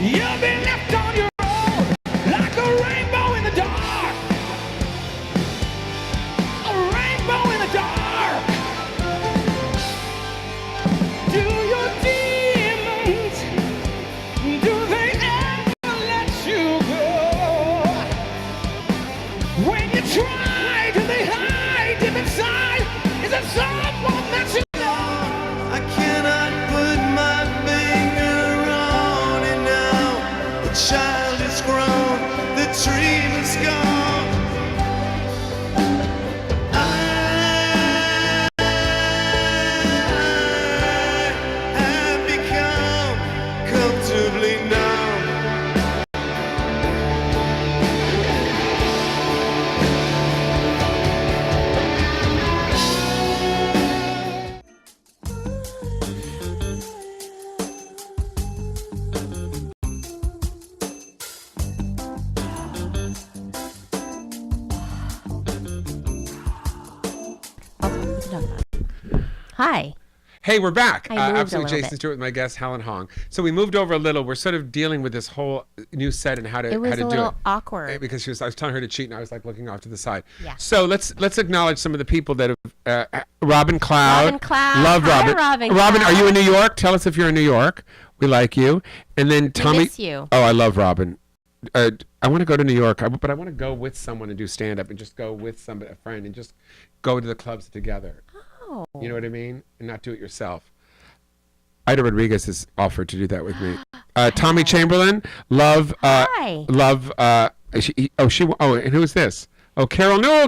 You'll be left on your own like a rainbow in the dark. A rainbow in the dark. Do your demons, do they ever let you go? When you try, do they hide deep inside? Is it someone that you know? I cannot put my finger on it now. The child is grown, the dream is gone. I have become comfortably numb. Hi. Hey, we're back. I moved a Absolute little Jason bit. Stewart with my guest, Helen Hong. So we moved over a little. We're sort of dealing with this whole new set and how to It was how to a do little it. awkward. Because I was telling her to cheat, and I was like looking off to the side. Yeah. So let's acknowledge some of the people that have. Robin Cloud. Robin Cloud. Love Hi, Robin. Robin Robin, are you in Cloud. New York? Tell us if you're in New York. We like you. And then Tommy. miss you. Oh, I love Robin. I want to go to New York, but I want to go with someone and do stand up, and just go with somebody, a friend, and just go to the clubs together. Oh. You know what I mean? And not do it yourself. Ida Rodriguez has offered to do that with me. Tommy Chamberlain, love, Hi. love. And who's this? Oh, Carol Newell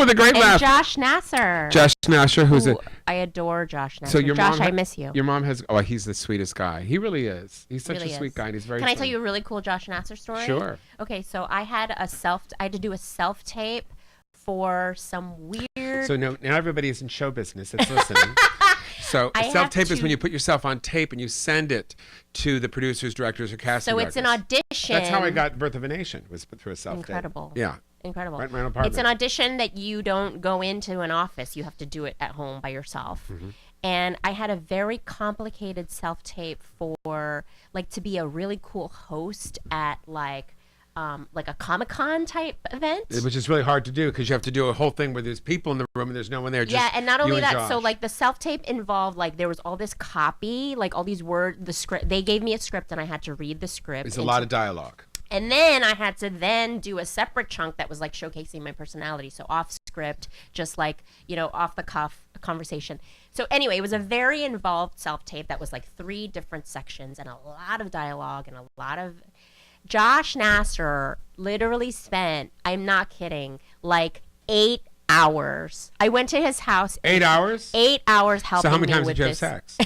with a great And laugh. Josh Nasser. Josh Nasher, who's Ooh, I adore Josh Nasser. so your Josh, mom. I miss you. Your mom has. Oh, he's the sweetest guy. He really is. He's such Really a sweet is. guy, and he's very. Can I tell funny. you a really cool Josh Nasser story? Sure. Okay, so I had to do a self tape for some weird. So now everybody is in show business that's listening. So I have self-tape is to- when you put yourself on tape and you send it to the producers, directors, or casting So it's an directors. audition. That's how I got Birth of a Nation, was through a self-tape. Incredible. Yeah. Incredible. Right in my own apartment. It's an audition that you don't go into an office. You have to do it at home by yourself. Mm-hmm. And I had a very complicated self-tape for, like, to be a really cool host at, like a Comic-Con type event. Which is really hard to do because you have to do a whole thing where there's people in the room and there's no one there. Yeah, Just and not you only that, so Josh. like the self-tape involved, like there was all this copy, like all these words, the script. They gave me a script and I had to read the script. It's a lot of dialogue. And then I had to then do a separate chunk that was like showcasing my personality. So off script, just like, off the cuff conversation. So anyway, it was a very involved self-tape that was like 3 different sections and a lot of dialogue and a lot of... Josh Nasser literally spent, I'm not kidding, like 8 hours. I went to his house. 8 hours? 8 hours helping So how many me times with did you have this. sex?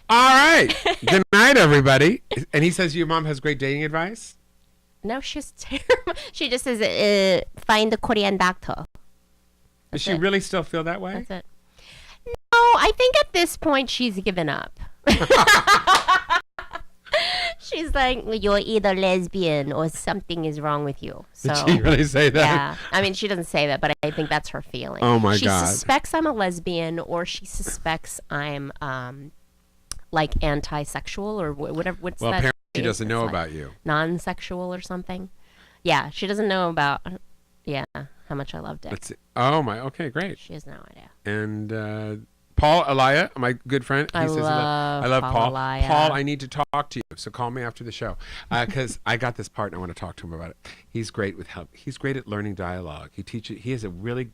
All right. Good night, everybody. And he says your mom has great dating advice? No, she's terrible. She just says, find the Korean doctor. Does she really still feel that way? That's it. No, I think at this point she's given up. She's like, you're either lesbian or something is wrong with you. So, Did she really say that? yeah. I mean, she doesn't say that, but I think that's her feeling. Oh, my she God. She suspects I'm a lesbian or she suspects I'm like anti-sexual or whatever. What's Well, that? apparently she phrase? doesn't It's know like about you. non-sexual or something. Yeah, she doesn't know about, how much I love dick. Let's see. Oh, my. Okay, great. She has no idea. And Paul Elia, my good friend. I love Paul. Paul Elia. Paul, I need to talk to you. So call me after the show. Because I got this part and I want to talk to him about it. He's great with help. He's great at learning dialogue. He has a really,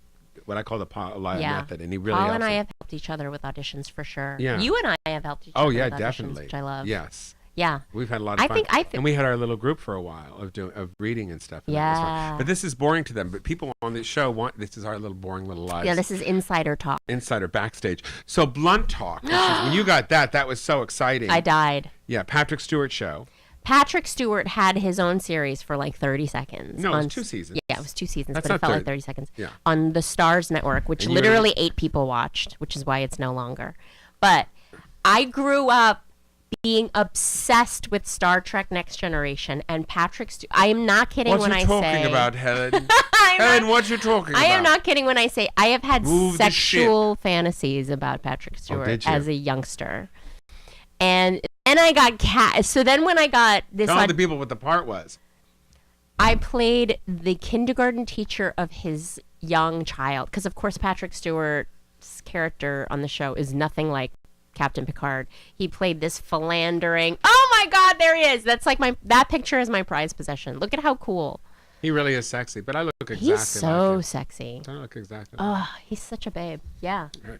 what I call the Paul Elia method. And he really Paul helps and I it. have helped each other with auditions for sure. Yeah. You and I have helped each Oh, other yeah, with auditions, definitely. which I love. Yes. Yeah. We've had a lot of fun. And we had our little group for a while of reading and stuff. And that was fun. Yeah. But this is boring to them. But people on this show this is our little boring little lives. Yeah, this is insider talk. Insider backstage. So Blunt Talk. When you got that was so exciting. I died. Yeah, Patrick Stewart show. Patrick Stewart had his own series for like 30 seconds. No, it was 2 seasons. Yeah, it was 2 seasons, That's but it not felt 30. like 30 seconds. Yeah. On the Stars Network, which And you were- literally 8 people watched, which is why it's no longer. But I grew up being obsessed with Star Trek Next Generation and Patrick Stewart. I am not kidding What when you I talking say... about, Helen? I'm Helen, not- what you talking about? I am not kidding when I say I have had Move the sexual fantasies about Patrick Stewart did you? as a youngster. And And I got cast. So then when I got this, Tell the people what the part was. I played the kindergarten teacher of his young child. Because, of course, Patrick Stewart's character on the show is nothing like Captain Picard. He played this philandering. Oh, my God, there he is. That's like that picture is my prized possession. Look at how cool. He really is sexy, but I look exactly He's so like him. sexy. I look exactly Oh, he's such a babe. Yeah. Right.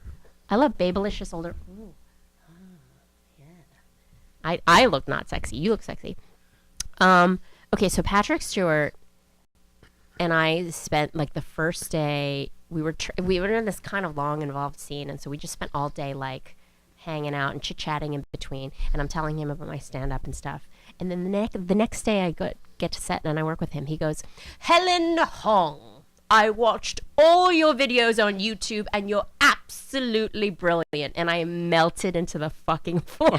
I love babelicious older. Ooh. I look not sexy. You look sexy. Okay, so Patrick Stewart and I spent like the first day. We were in this kind of long involved scene, and so we just spent all day like hanging out and chit chatting in between. And I'm telling him about my stand up and stuff. And then the next day I get to set and I work with him. He goes, Helen Hong, I watched all your videos on YouTube and you're absolutely brilliant. And I melted into the fucking floor.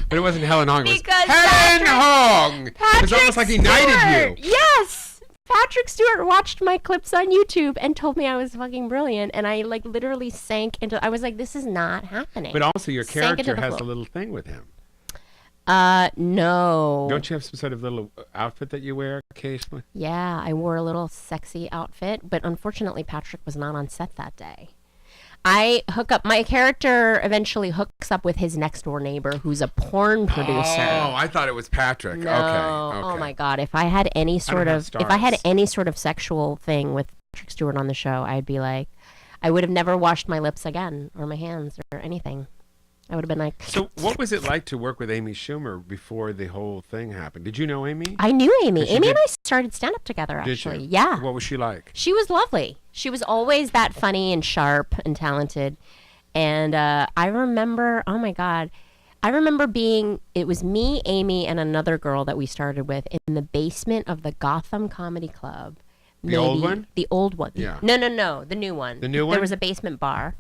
But it wasn't Helen Hong. It was Because Helen Hong. It's almost Patrick like he knighted you. Yes. Patrick Stewart watched my clips on YouTube and told me I was fucking brilliant. And I like literally sank into, I was like, this is not happening. But also your Sank into character the has floor. a little thing with him. No. Don't you have some sort of little outfit that you wear occasionally? Yeah, I wore a little sexy outfit, but unfortunately Patrick was not on set that day. My character eventually hooks up with his next door neighbor who's a porn producer. Oh, I thought it was Patrick. No. Okay. Oh my God. If I had any sort of sexual thing with Patrick Stewart on the show, I'd be like, I would have never washed my lips again or my hands or anything. I would have been like. So what was it like to work with Amy Schumer before the whole thing happened? Did you know Amy? I knew Amy. She Amy did- and I started stand up together, Did actually. you? Yeah. What was she like? She was lovely. She was always that funny and sharp and talented. And I remember, oh my God, it was me, Amy, and another girl that we started with in the basement of the Gotham Comedy Club. The old one? The old one. Yeah. No, the new one. The new one? There was a basement bar.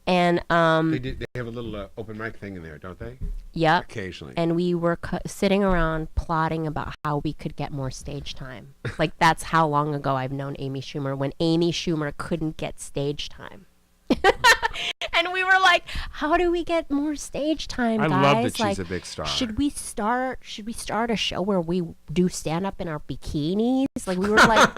And, They have a little open mic thing in there, don't they? yep. Occasionally. And we were sitting around plotting about how we could get more stage time. Like, that's how long ago I've known Amy Schumer, when Amy Schumer couldn't get stage time. And we were like, how do we get more stage time, I guys? love that she's Like, a big star. Should we start a show where we do stand up in our bikinis? Like, we were like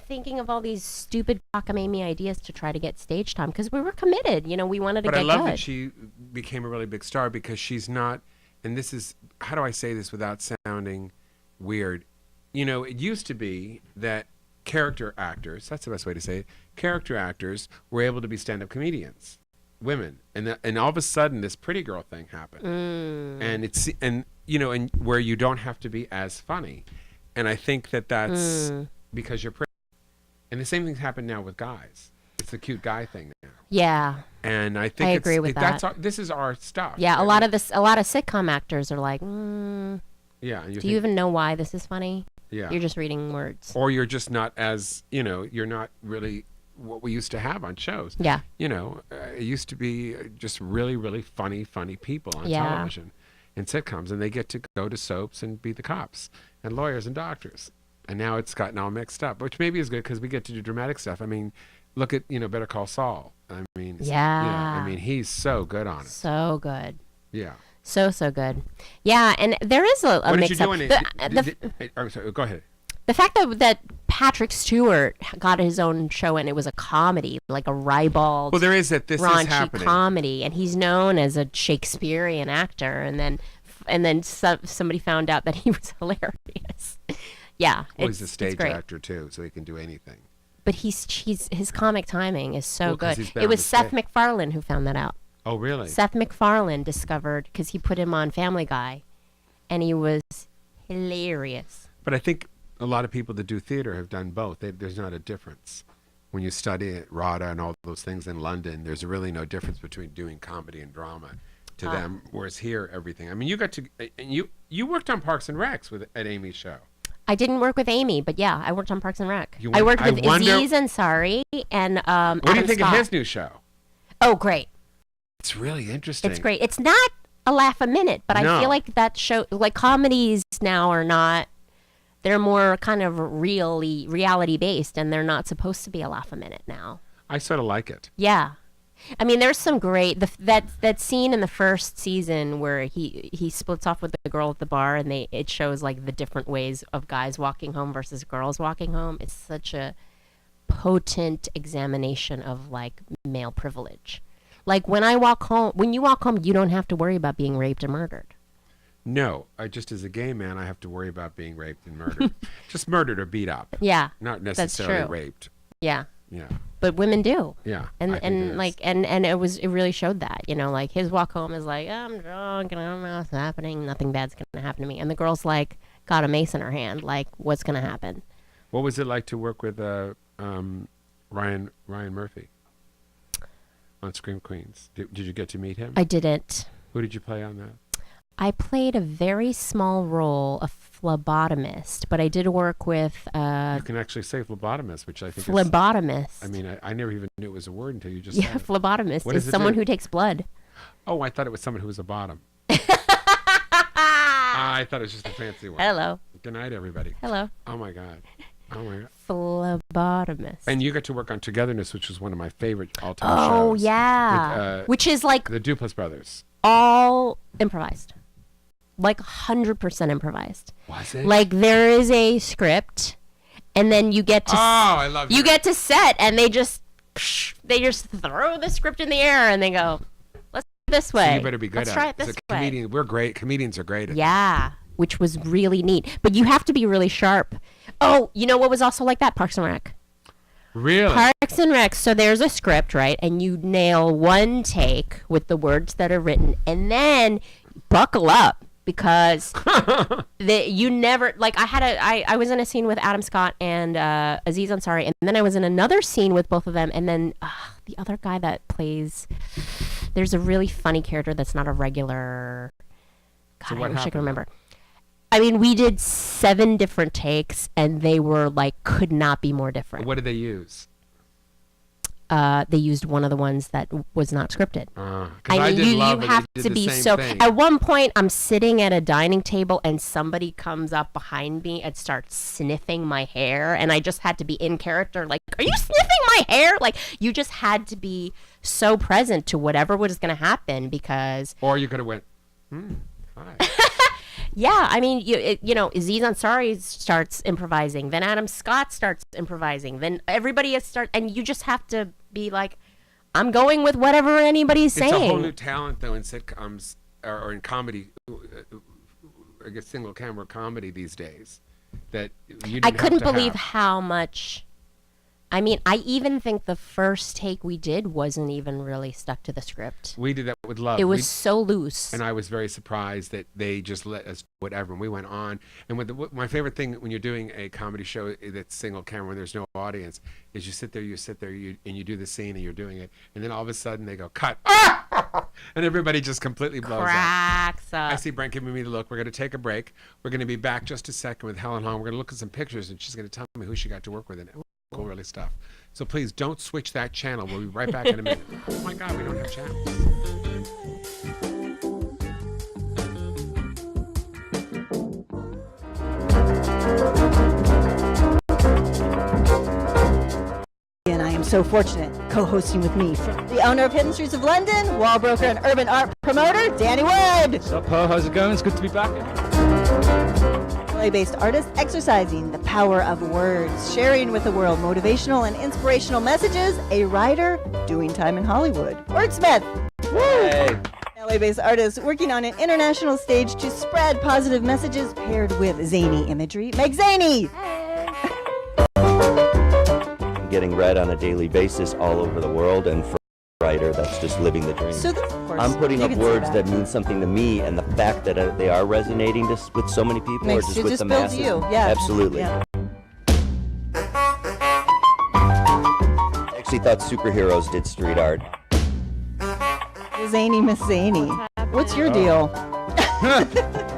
thinking of all these stupid cockamamie ideas to try to get stage time because we were committed. You know, we wanted to But get I love good. that she became a really big star because she's not, and this is, how do I say this without sounding weird? You know, it used to be that character actors, that's the best way to say it, character actors were able to be stand-up comedians, women. And all of a sudden this pretty girl thing happened. And where you don't have to be as funny. And I think that's because you're pretty. And the same thing's happened now with guys. It's the cute guy thing now. Yeah. And I think I agree with that. This is our stuff. Yeah, a lot of sitcom actors are like, do Yeah. And you even know why this is funny? Yeah. You're just reading words. Or you're just not as, you're not really what we used to have on shows. Yeah. It used to be just really, really funny people on Yeah. television and sitcoms. And they get to go to soaps and be the cops and lawyers and doctors. And now it's gotten all mixed up, which maybe is good because we get to do dramatic stuff. I mean, look at, Better Call Saul. I mean, Yeah. he's so good on it. So good. Yeah. So good. Yeah, and there is a What did you mix-up. do in it? I'm sorry, go ahead. The fact that Patrick Stewart got his own show and it was a comedy, like a ribald, Well, there is that this is raunchy happening. comedy, and he's known as a Shakespearean actor, and then somebody found out that he was hilarious. Yeah, Well, he's a it's stage great. actor too, so he can do anything. But his comic timing is so Well, 'cause good. he's been It on was the Seth stage. MacFarlane who found that out. Oh, really? Seth MacFarlane discovered because he put him on Family Guy, and he was hilarious. But I think a lot of people that do theater have done both. There's not a difference. When you study at RADA and all those things in London, there's really no difference between doing comedy and drama to them. Whereas here, everything. I mean, you got to, and you worked on Parks and Recs at Amy's show. I didn't work with Amy, but yeah, I worked on Parks and Rec. You I went- worked I with wonder- Aziz Ansari and What do you Adam think Scott. of his new show? Oh, great. It's really interesting. It's great. It's not a laugh a minute, but No. I feel like that show, like comedies now are not, they're more kind of reality based, and they're not supposed to be a laugh a minute now. I sort of like it. Yeah. I mean, there's some great that scene in the first season where he splits off with the girl at the bar, and it shows like the different ways of guys walking home versus girls walking home. It's such a potent examination of like male privilege. Like when you walk home, you don't have to worry about being raped or murdered. No, just as a gay man, I have to worry about being raped and murdered. Just murdered or beat up. Yeah, not necessarily true. raped. Yeah. Yeah. But women do. Yeah. And it really showed that, like his walk home is like, I'm drunk and I don't know what's happening. Nothing bad's gonna happen to me. And the girl's like got a mace in her hand. Like, what's gonna happen? What was it like to work with Ryan Murphy on Scream Queens? Did you get to meet him? I didn't. Who did you play on that? I played a very small role, a phlebotomist, but I did work with you can actually say phlebotomist, which I think phlebotomist. I mean, I never even knew it was a word until you just said it. Phlebotomist is someone who takes blood. Oh, I thought it was someone who was a bottom. I thought it was just a fancy word. Hello. Good night, everybody. Hello. Oh my God. Phlebotomist. And you got to work on Togetherness, which was one of my favorite all-time shows. Oh yeah. With, which is like the Duplass brothers. All improvised. Like 100% improvised. Was it? Like there is a script, and then you get to I love you get to set, and they just throw the script in the air, and they go, "Let's do it this way. So you better be good Let's at try it. it this As a way." comedian, we're great. Comedians are great at Yeah, which was really neat. But you have to be really sharp. Oh, you know what was also like that? Parks and Rec. Really? Parks and Rec. So there's a script, right? And you nail one take with the words that are written, and then buckle up. Because you never like I was in a scene with Adam Scott and Aziz Ansari, and then I was in another scene with both of them, and then the other guy that plays, there's a really funny character that's not a regular. God, So I what wish I could happened? remember. I mean, we did 7 different takes, and they were like could not be more different. What did they use? They used one of the ones that was not scripted. I mean, did you love it. have They to did the be same so. thing. At one point, I'm sitting at a dining table, and somebody comes up behind me and starts sniffing my hair, and I just had to be in character. Like, are you sniffing my hair? Like, you just had to be so present to whatever was going to happen because. Or you could have went, hi. Yeah, I mean, Aziz Ansari starts improvising, then Adam Scott starts improvising, then everybody and you just have to be like, I'm going with whatever anybody's saying. It's a whole new talent, though, in sitcoms or in comedy, I guess single camera comedy these days. That you didn't I couldn't have to believe have. how much. I mean, I even think the first take we did wasn't even really stuck to the script. We did that with love. It was so loose. And I was very surprised that they just let us do whatever. And we went on. And my favorite thing when you're doing a comedy show that's single camera when there's no audience is you sit there, and you do the scene and you're doing it. And then all of a sudden they go, cut. And everybody just completely blows Cracks up. up. I see Brent giving me the look. We're going to take a break. We're going to be back just a second with Helen Hong. We're going to look at some pictures and she's going to tell me who she got to work with and cool really stuff. So please don't switch that channel. We'll be right back in a minute. Oh my God, we don't have channels. And I am so fortunate co-hosting with me the owner of Hidden Streets of London, wall broker and urban art promoter, Danny Wood. What's up, Pearl? How's it going? It's good to be back. LA-based artist exercising the power of words, sharing with the world motivational and inspirational messages, a writer doing time in Hollywood. Wordsmith. Hey. LA-based artist working on an international stage to spread positive messages paired with zany imagery. Meg Zaney. Getting read on a daily basis all over the world, and for a writer that's just living the dream. So of course, I'm putting you up can say words that mean something to me, and the fact that they are resonating just with so many people Makes or just you with just the build masses. you. Yeah. Absolutely. Yeah. I actually thought superheroes did street art. Zany Miss Zany. What's your deal?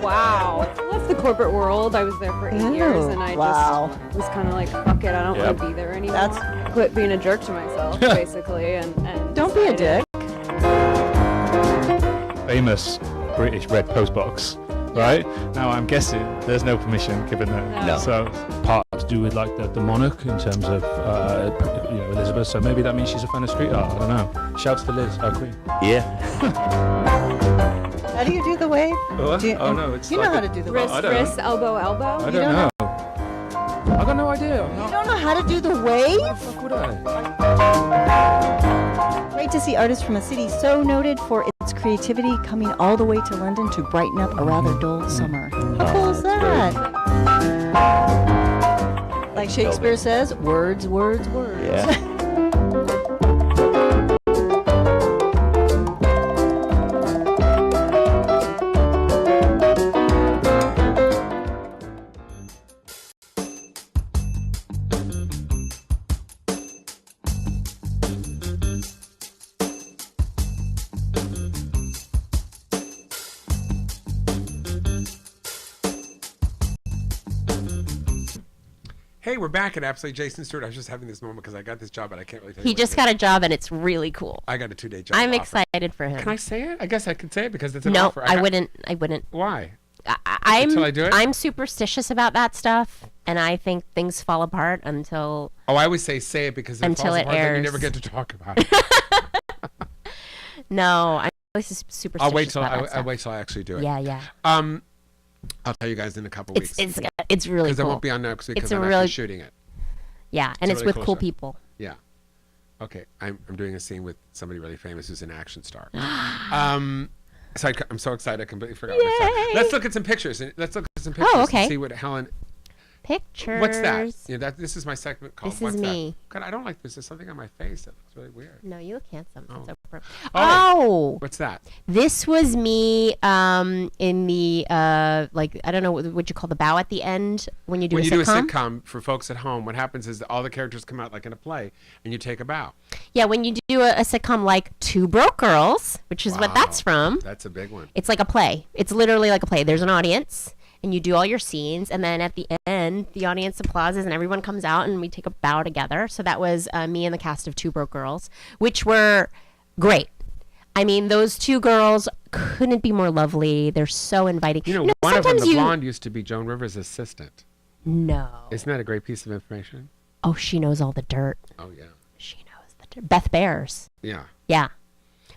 Wow. I left the corporate world. I was there for 8 years, and I just was kind of like, fuck it, I don't want to be there anymore. That's- Quit being a jerk to myself, basically, and Don't be a dick. Famous British red postbox, right? Now I'm guessing there's no permission given that. No. So part to do with like the monarch in terms of Elizabeth. So maybe that means she's a fan of street art. I don't know. Shouts to Liz, our queen. Yeah. How do you do the wave? What? Do you, Oh, no, it's you like know how a- to do the Wrist, wave. don't know. wrist, elbow, elbow. I You don't don't know. I got no idea. You don't know how to do the wave? Fuck would I? Great to see artists from a city so noted for its creativity coming all the way to London to brighten up a rather dull summer. How cool is that? Like Shakespeare says, words, words, words. Yeah. Hey, we're back at Absolutely Jason Stewart. I was just having this moment because I got this job, but I can't really tell you. He what just it got is. a job and it's really cool. I got a 2-day job. I'm offer. excited for him. Can I say it? I guess I can say it because it's an No, offer. I got- wouldn't. I wouldn't. Why? I'm Until I do it? I'm superstitious about that stuff, and I think things fall apart until. Oh, I always say it because if it Until falls it apart, then you airs. never get to talk about it. No, I'm really superstitious. I'll wait till about that I'll stuff. wait till I actually do it. Yeah, yeah. I'll tell you guys in a couple It's weeks it's really because cool. I won't be on next week It's because a I'm really- actually shooting it. Yeah, and a it's really with cool cool show. people. Yeah. Okay, I'm doing a scene with somebody really famous who's an action star. So I'm so excited I completely forgot what I Yay. said. Let's look at some pictures. Let's look at some pictures okay. and see what Helen. Pictures. What's that? Yeah, this is my segment called This What's is That? me. God, I don't like this. There's something on my face that looks really weird. No, you look handsome. Oh. It's over. Oh. Oh, What's that? this was me in the like I don't know what you call the bow at the end when you do When a you sitcom. do a sitcom for folks at home, what happens is that all the characters come out like in a play, and you take a bow. Yeah, when you do a sitcom like Two Broke Girls, which is what that's from. That's a big one. It's like a play. It's literally like a play. There's an audience, and you do all your scenes, and then at the end, the audience applauses, and everyone comes out, and we take a bow together. So that was me and the cast of Two Broke Girls, which were great. I mean, those two girls couldn't be more lovely. They're so inviting. You know, one of them, sometimes the blonde, used to be Joan Rivers' assistant. No. Isn't that a great piece of information? Oh, she knows all the dirt. Oh yeah. She knows the dirt. Beth Bears. Yeah. Yeah.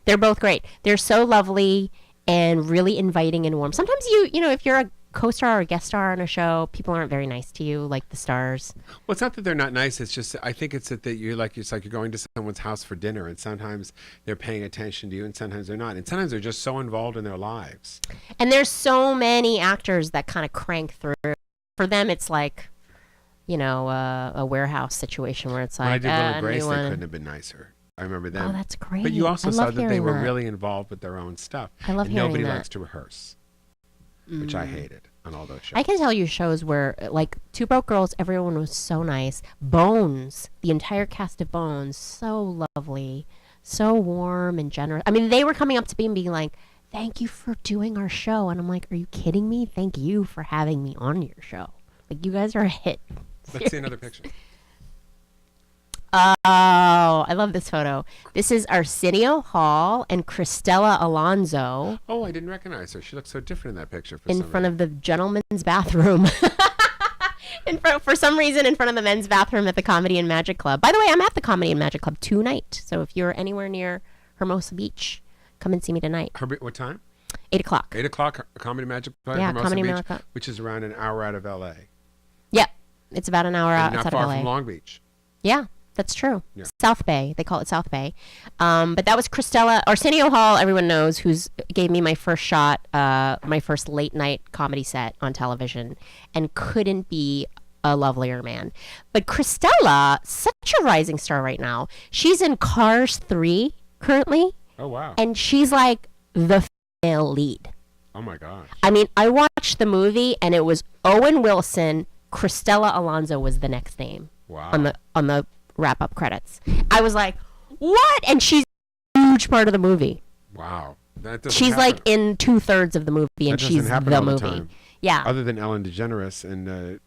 They're both great. They're so lovely and really inviting and warm. Sometimes you know, if you're a co-star or a guest star on a show, people aren't very nice to you, like the stars. Well, it's not that they're not nice. It's just I think it's that you're like it's like you're going to someone's house for dinner, and sometimes they're paying attention to you, and sometimes they're not, and sometimes they're just so involved in their lives. And there's so many actors that kind of crank through. For them, it's like, you know, a warehouse situation where it's When I like, did Will Grace, new they one. couldn't have been nicer. I remember them. Oh, that's great. But you also I saw love that they hearing were that. really involved with their own stuff. I love and hearing nobody that. likes to rehearse, which I hated on all those shows. I can tell you shows where, like, Two Broke Girls, everyone was so nice. Bones, the entire cast of Bones, so lovely, so warm and generous. I mean, they were coming up to me and being like, thank you for doing our show. And I'm like, are you kidding me? Thank you for having me on your show. Like, you guys are a hit. Let's see another picture. Oh, I love this photo. This is Arsenio Hall and Cristela Alonso Oh, I didn't recognize her. She looks so different in that picture. For in some front reason. of the gentleman's bathroom. For some reason, in front of the men's bathroom at the Comedy and Magic Club. By the way, I'm at the Comedy and Magic Club tonight. So if you're anywhere near Hermosa Beach, come and see me tonight. What time? 8 o'clock. 8 o'clock. Comedy Magic Club. Yeah, Hermosa Comedy Beach, Magic Club. which is around an hour out of LA. Yep. It's about an hour And not outside far of LA. from Long Beach. Yeah, that's true. Yeah. South Bay. They call it South Bay. But that was Cristela. Arsenio Hall, everyone knows, who's gave me my first shot, my first late night comedy set on television, and couldn't be a lovelier man. But Cristela, such a rising star right now. She's in Cars 3 currently, Oh, wow. and she's like the female lead. Oh, my gosh. I mean, I watched the movie, and it was Owen Wilson. Cristela Alonso was the next name. Wow. on the wrap up credits. I was like, what? And she's a huge part of the movie. Wow. That doesn't She's happen. like in 2/3 of the movie, and That doesn't she's happen the all the movie. time. Yeah. Other than Ellen DeGeneres and,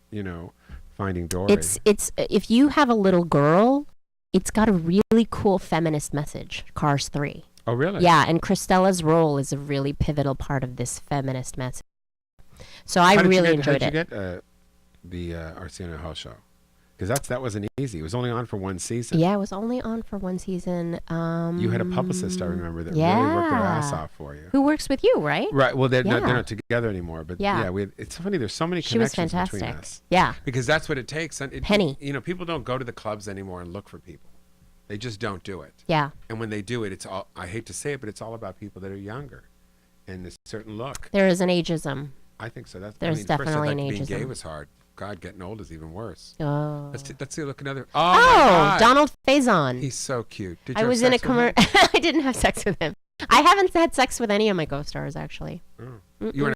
Finding Dory. It's if you have a little girl, it's got a really cool feminist message. Cars 3. Oh, really? Yeah, and Cristela's role is a really pivotal part of this feminist message. So I really enjoyed How it. did you get the Arsenio Hall show? Because that wasn't easy. It was only on for one season. Yeah, it was only on for one season. You had a publicist, I remember, that really worked their ass off for you. Who works with you, right? Right. Well, they're not together anymore. But it's funny. There's so many She was connections between fantastic. us. Yeah. Because that's what it takes. And Penny. People don't go to the clubs anymore and look for people. They just don't do it. Yeah. And when they do it, it's all, I hate to say it, but it's all about people that are younger and a certain look. There is an ageism. I think so. There's definitely first, an being gay ageism. was hard. God, getting old is even worse. Oh. Let's see. Look another. Oh, my God. Donald Faison. He's so cute. Did I you have was in a sex with him? commercial. I didn't have sex with him. I haven't had sex with any of my co-stars actually. Oh. You were in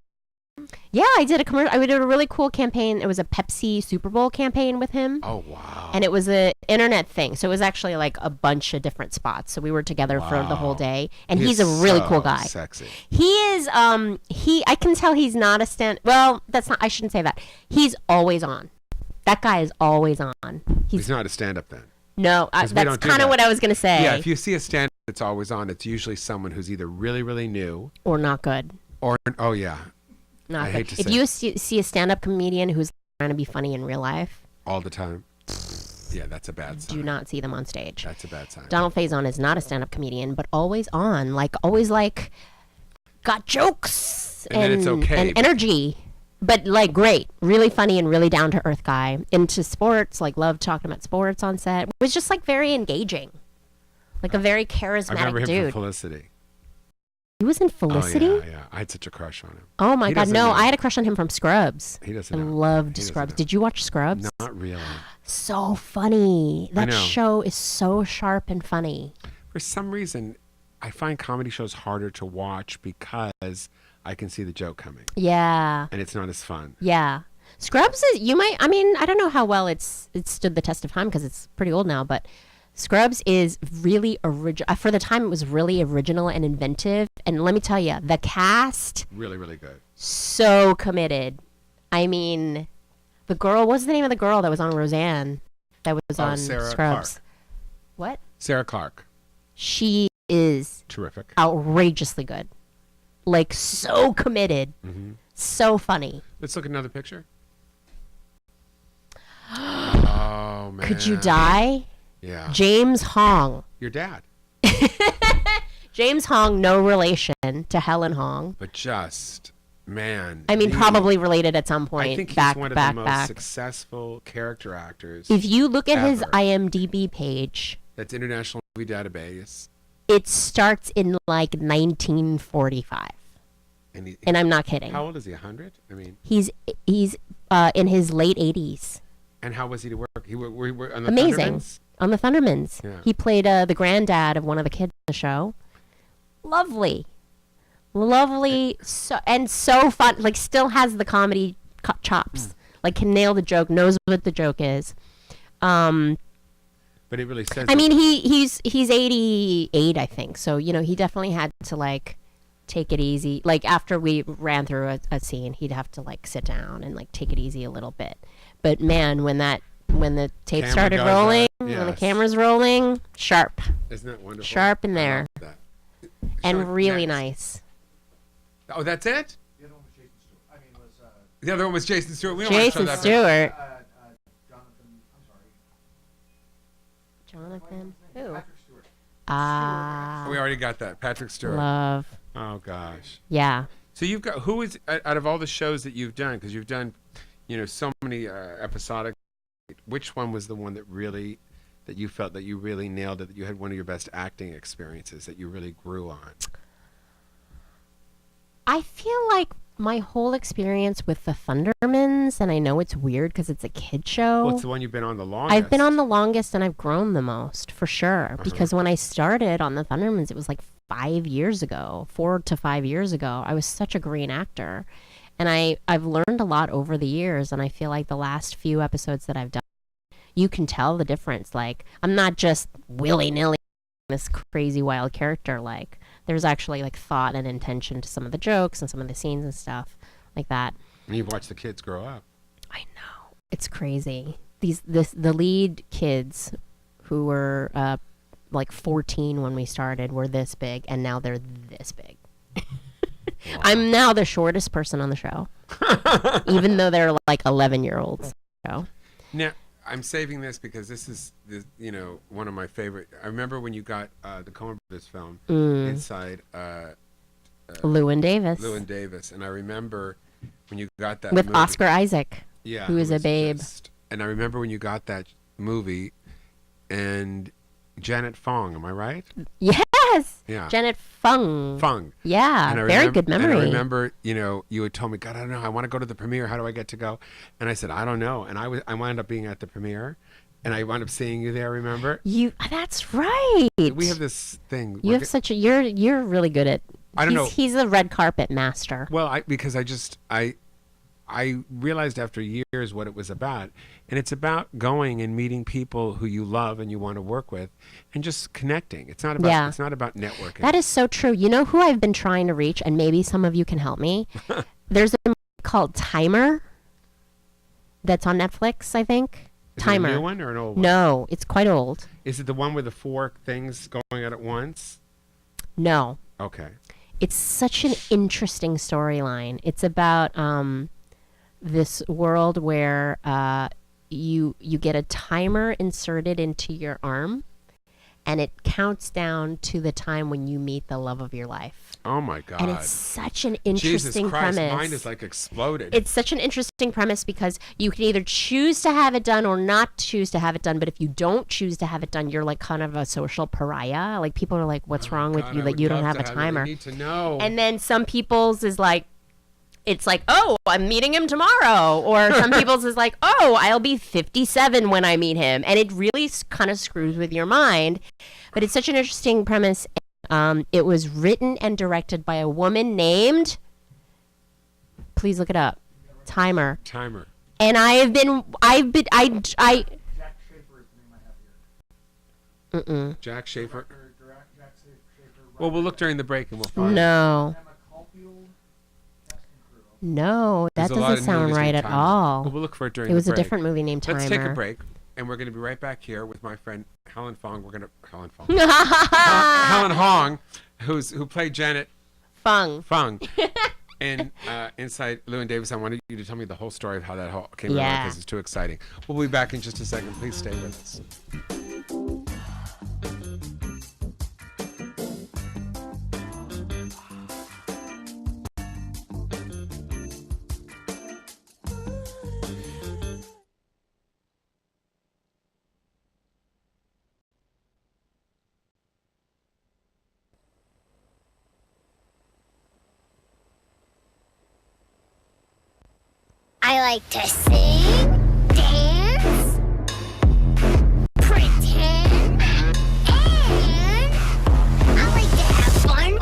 Yeah, I did a commercial. I did a really cool campaign. It was a Pepsi Super Bowl campaign with him. Oh, wow. And it was a internet thing, so it was actually like a bunch of different spots. So we were together for the whole day, and he's a really cool guy. Sexy. He is. I can tell he's not a stand. Well, that's not. I shouldn't say that. He's always on. That guy is always on. He's not a stand-up then. No, 'Cause we that's don't do kind of that. what I was gonna say. Yeah, if you see a stand-up that's always on, it's usually someone who's either really, really new Or not good. or oh yeah, Not I good. hate to If say you it. see a stand-up comedian who's trying to be funny in real life, all the time. Yeah, that's a bad sign. do not see them on stage. That's a bad sign. Donald Faison is not a stand-up comedian, but always on, always got jokes And then it's okay, and energy, but great, really funny and really down-to-earth guy. Into sports, loved talking about sports on set. Was just very engaging, a very I charismatic remember him dude. from Felicity. He was in Felicity. Oh yeah. I had such a crush on him. Oh my He God, doesn't no! know. I had a crush on him from Scrubs. He doesn't I know. loved He doesn't Scrubs. know. Did you watch Scrubs? Not really. So funny. I That know. show is so sharp and funny. For some reason, I find comedy shows harder to watch because I can see the joke coming, Yeah. and it's not as fun. Yeah. Scrubs is, I don't know how well it stood the test of time because it's pretty old now, but Scrubs is really original. For the time, it was really original and inventive. And let me tell you, the cast, Really, really good. so committed. I mean, the girl, what's the name of the girl that was on Roseanne? That was on Sarah Scrubs. Clark. What? Sarah Clark. She is Terrific. outrageously good. So committed. Mm-hmm. So funny. Let's look at another picture. Oh man. Could you die? Yeah. James Hong. Your dad. James Hong, no relation to Helen Hong. But just, man. I mean, he- probably related at some point. I think he's back, one of back, the most back. successful character actors. If you look at his ever. IMDb page, That's International Movie Database. it starts in 1945, And, and I'm not kidding. How old is he? 100? I mean, He's in his late 80s. and how was he to work? He were on the Amazing. Thundermans? On the Thundermans. Yeah. He played the granddad of one of the kids in the show. Lovely. So fun. Still has the comedy chops. Can nail the joke, knows what the joke is. But it really says. I mean, he's 88, I think. So, he definitely had to take it easy. After we ran through a scene, he'd have to sit down and take it easy a little bit. But man, when the tape Camera started goes rolling, up, when the yes. camera's rolling, sharp. Isn't that wonderful? Sharp in I there. love that. And Show it really next. nice. Oh, that's it? The other one was Jason Stewart. I mean, was The other one was Jason Stewart. We don't want to show Jason that. Stewart. Jonathan. I'm sorry. Jonathan. Who? Patrick Stewart. Ah. We already got that. Patrick Stewart. Love. Oh gosh. Yeah. So you've got, who is out of all the shows that you've done, because you've done, so many episodic. Which one was the one that you felt that you really nailed it? That you had one of your best acting experiences that you really grew on. I feel like my whole experience with the Thundermans, and I know it's weird because it's a kid show. What's the one you've been on the longest? I've been on the longest and I've grown the most, for sure. Because when I started on the Thundermans, it was 5 years ago, 4 to 5 years ago. I was such a green actor. And I've learned a lot over the years, and I feel like the last few episodes that I've done, you can tell the difference. I'm not just willy-nilly this crazy wild character. There's actually thought and intention to some of the jokes and some of the scenes and stuff like that. And you've watched the kids grow up. I know. It's crazy. The lead kids who were 14 when we started were this big, and now they're this big. Wow. I'm now the shortest person on the show, even though they're 11-year-olds. So. Now, I'm saving this because this is one of my favorite. I remember when you got the Coen Brothers film inside Llewyn Davis. Llewyn Davis, and I remember when you got that with movie, Oscar Isaac, yeah, who is a babe. And I remember when you got that movie, and Janet Fong, am I right? Yes. Yeah. Janet Fung. Fung. Yeah. And I Very good memory. And I remember, you had told me, God, I don't know, I want to go to the premiere. How do I get to go? And I said, I don't know. And I wound up being at the premiere, and I wound up seeing you there. Remember? That's right. We have this thing. You have such a. You're really good at. I don't know. He's a red carpet master. Well, because I realized after years what it was about, and it's about going and meeting people who you love and you want to work with, and just connecting. It's not about it's not about networking. That is so true. You know who I've been trying to reach, and maybe some of you can help me. There's a movie called Timer that's on Netflix, I think. Timer. Is it a new one or an old one? No, it's quite old. Is it the one with the 4 things going at once? No. Okay. It's such an interesting storyline. It's about this world where you get a timer inserted into your arm, and it counts down to the time when you meet the love of your life. Oh my God. And it's such an interesting Jesus Christ, premise. mine is like exploded. It's such an interesting premise because you can either choose to have it done or not choose to have it done. But if you don't choose to have it done, you're like kind of a social pariah. Like people are like, what's wrong with you? Like you don't have a timer. I need to know. And then some people's is like, it's like, oh, I'm meeting him tomorrow. Or some people's is like, oh, I'll be 57 when I meet him. And it really kind of screws with your mind. But it's such an interesting premise. It was written and directed by a woman named, please look it up, Timer. And Jack Schaefer is the name I have here. Jack Schaefer. Jack Schaefer. Well, we'll look during the break and we'll find No. Emma Caulfield, cast and crew. No, that There's a lot doesn't of sound movies right named at Timer. all. Well, we'll look for it during It was the a break. different movie named Timer. Let's take a break, and we're going to be right back here with my friend Helen Fong. Helen Hong, who played Janet Fung. And inside Llewyn Davis. I wanted you to tell me the whole story of how that whole came about because it's too exciting. We'll be back in just a second. Please stay with us. I like to sing, dance, pretend, and I like to have fun.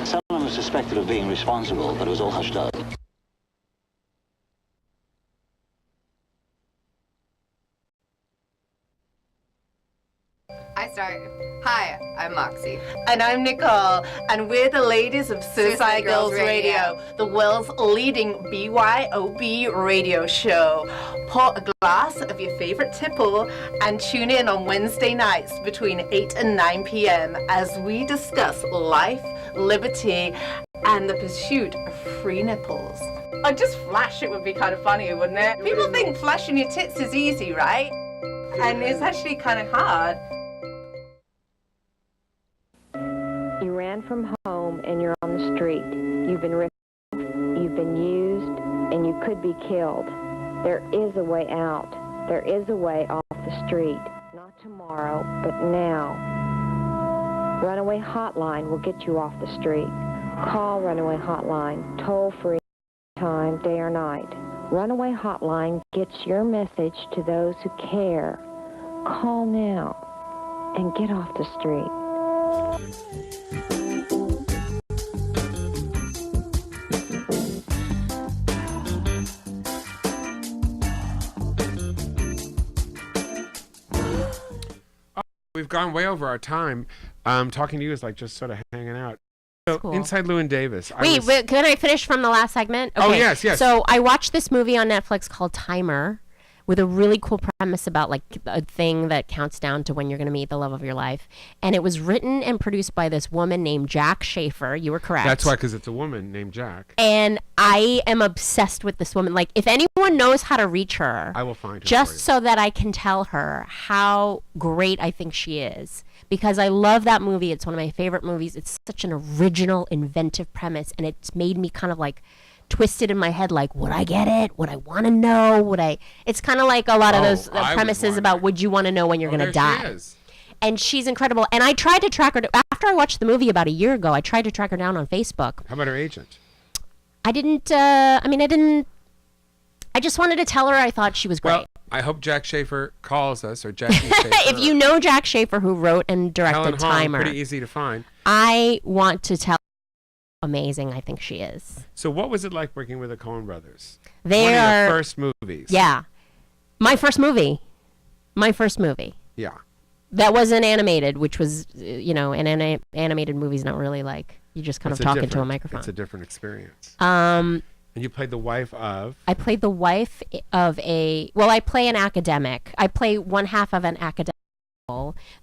Someone was suspected of being responsible, but it was all hushed up. I start. Hi, I'm Moxie. And I'm Nicole, and we're the ladies of Suicide Girls Radio, the world's leading BYOB radio show. Pour a glass of your favorite tipple and tune in on Wednesday nights between 8 and 9 p.m. as we discuss life, liberty, and the pursuit of free nipples. Or just flash it would be kind of funny, wouldn't it? People think flashing your tits is easy, right? And it's actually kind of hard. You ran from home and you're on the street. You've been ripped, you've been used, and you could be killed. There is a way out. There is a way off the street. Not tomorrow, but now. Runaway Hotline will get you off the street. Call Runaway Hotline, toll-free, time, day or night. Runaway Hotline gets your message to those who care. Call now and get off the street. We've gone way over our time. Talking to you is like just sort of hanging out. So cool. Inside Llewyn Davis. Wait, can I finish from the last segment? Oh, yes. So I watched this movie on Netflix called Timer, with a really cool premise about like a thing that counts down to when you're going to meet the love of your life. And it was written and produced by this woman named Jack Schaefer. You were correct. That's why, because it's a woman named Jack. And I am obsessed with this woman. Like, if anyone knows how to reach her, I will find her just for you. so that I can tell her how great I think she is. Because I love that movie. It's one of my favorite movies. It's such an original, inventive premise. And it's made me kind of like twisted in my head, like, would I get it? Would I want to know? It's kind of like a lot of those premises about would you want to know when you're going to die? She is. And she's incredible. And I tried to track her. After I watched the movie about a year ago, I tried to track her down on Facebook. How about her agent? I just wanted to tell her I thought she was great. Well, I hope Jack Schaefer calls us, or Jackie Schaefer. If you know Jack Schaefer, who wrote and directed Helen Hong, Timer, pretty easy to find. I want to tell how amazing I think she is. So what was it like working with the Coen brothers? They One of are your first movies. Yeah. My first movie. Yeah. That wasn't animated, which was, an animated movie's not really like, you just kind of talk into a microphone. It's a different experience. And you played the wife of? I played the wife of I play an academic. I play one half of an academic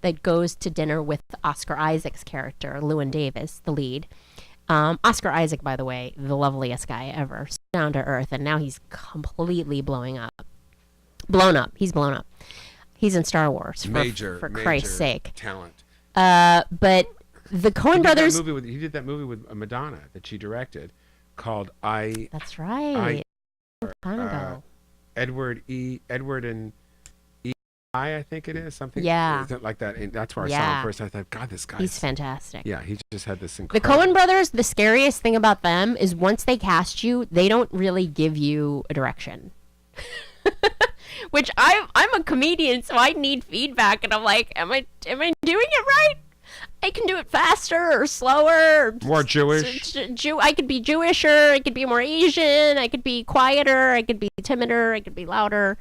that goes to dinner with Oscar Isaac's character, Llewyn Davis, the lead. Oscar Isaac, by the way, the loveliest guy ever, down to earth, and now he's completely blown up. He's blown up. He's in Star Wars, for Christ's sake. Talent. But the Coen brothers. He did that movie with Madonna that she directed called I. That's right. Time ago. Edward and I think it is something. Yeah. Like that. And that's where I saw him first. I thought, God, this guy. He's fantastic. Yeah, he just had this The incredible. Coen brothers. The scariest thing about them is once they cast you, they don't really give you a direction. Which I'm a comedian, so I need feedback, and I'm like, am I doing it right? I can do it faster or slower. More Jewish. I could be Jewisher. I could be more Asian. I could be quieter. I could be timider. I could be louder.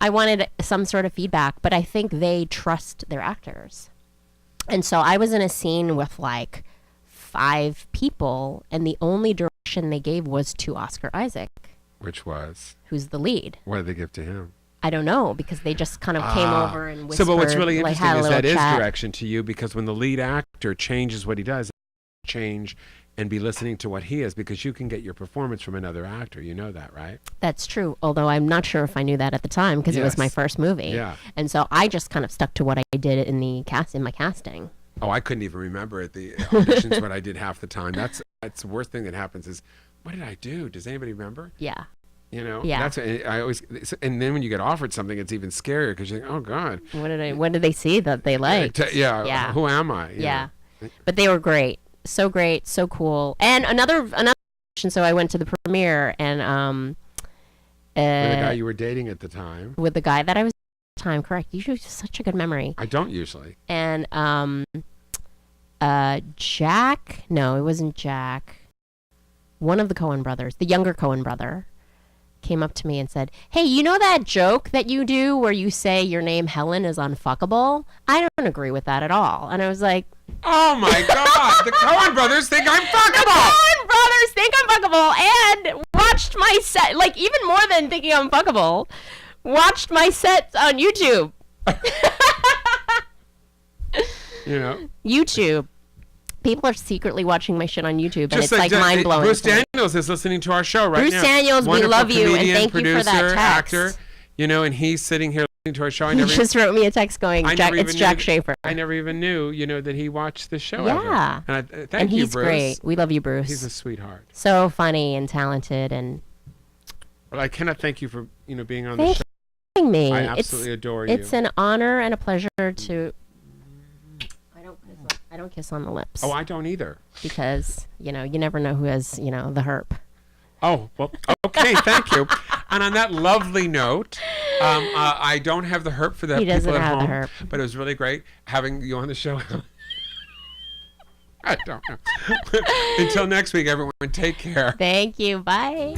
I wanted some sort of feedback, but I think they trust their actors. And so I was in a scene with like 5 people, and the only direction they gave was to Oscar Isaac. Which was? Who's the lead. What did they give to him? I don't know, because they just kind of came over and whispered. So, but what's really interesting is that is chat. direction to you, because when the lead actor changes what he does, change and be listening to what he is, because you can get your performance from another actor. You know that, right? That's true, although I'm not sure if I knew that at the time, because it was my first movie. Yeah. And so I just kind of stuck to what I did in my casting. Oh, I couldn't even remember at the auditions what I did half the time. That's the worst thing that happens is, what did I do? Does anybody remember? Yeah. You know, yeah. That's I always, and then when you get offered something, it's even scarier because you're like, oh God, what did they see that they liked? Yeah. Who am I? Yeah. But they were great, so cool. And another. So I went to the premiere, and with the guy you were dating at the time. With the guy that I was at the time, correct? You have such a good memory. I don't usually. And Jack. No, it wasn't Jack. One of the Coen brothers, the younger Coen brother, came up to me and said, hey, you know that joke that you do where you say your name Helen is unfuckable? I don't agree with that at all. And I was like, oh my God, the Coen brothers think I'm fuckable. The Coen brothers think I'm fuckable, and watched my set, like even more than thinking I'm fuckable, watched my set on YouTube. You know, YouTube. People are secretly watching my shit on YouTube, and it's like mind-blowing. Bruce Daniels is listening to our show right now. Bruce Daniels, we love you, and thank you for that text. Actor, you know, and he's sitting here listening to our show. He just wrote me a text going, it's Jack Schaefer. I never even knew, that he watched the show. Yeah. Ever. And thank you, Bruce. And he's great. We love you, Bruce. He's a sweetheart. So funny and talented. And well, I cannot thank you for, being on the show. Thank you for me. I absolutely adore you. It's an honor and a pleasure to... I don't kiss on the lips. Oh, I don't either. Because, you never know who has, the herp. Oh, well, okay, thank you. And on that lovely note, I don't have the herp for that people at home. He doesn't have the herp. But it was really great having you on the show. I don't know. Until next week, everyone, take care. Thank you. Bye.